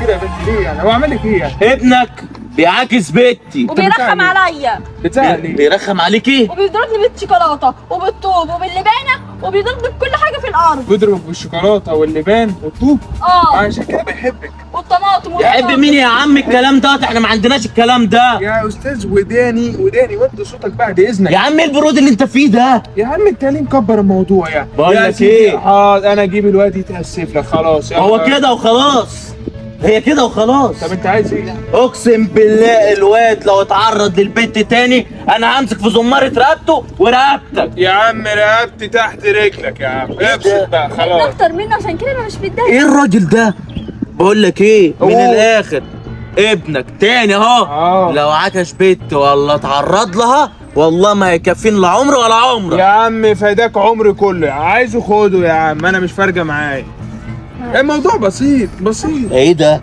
كده يا بنت ليه يعني؟ هو عمل لك ايه يعني؟ ابنك بيعاكس بنتي وبيرخم عليا، بتزعل ليه؟ بيرخم عليكي. وبيضربني بالشوكولاته وبالطوب وباللبانه وبيضربني بكل حاجه في الارض. بيضربك بالشوكولاته واللبان والطوب؟ عشان كده بيحبك. والطماطم يحب مين يا عم الكلام ده؟ احنا ما عندناش الكلام ده يا استاذ وداني وطي صوتك بعد اذنك. يا عم. ايه البرود اللي انت فيه ده؟ يا عم انت ليه مكبر الموضوع يعني؟ بقول يا لك سيدي، ايه؟ انا اجيب الواد يتاسف لك خلاص. هو كده وخلاص، هي كده وخلاص. طب انت عايز ايه؟ اقسم بالله الواد لو اتعرض للبنت تاني انا همسك في زمارة رقبته ورقبتك. يا عم رقبتي تحت رجلك يا عم، ابسط بقى ده خلاص. اكتر منه عشان كده انا مش متضايق. ايه الراجل ده؟ بقول لك ايه من أوه. الاخر، ابنك تاني اهو لو عكش بنت ولا اتعرض لها والله ما هيكفين لا عمر ولا عمر. يا عم فداك عمري كله، عايزه خده يا عم، انا مش فارقه معايا. الموضوع بسيط. ايه ده؟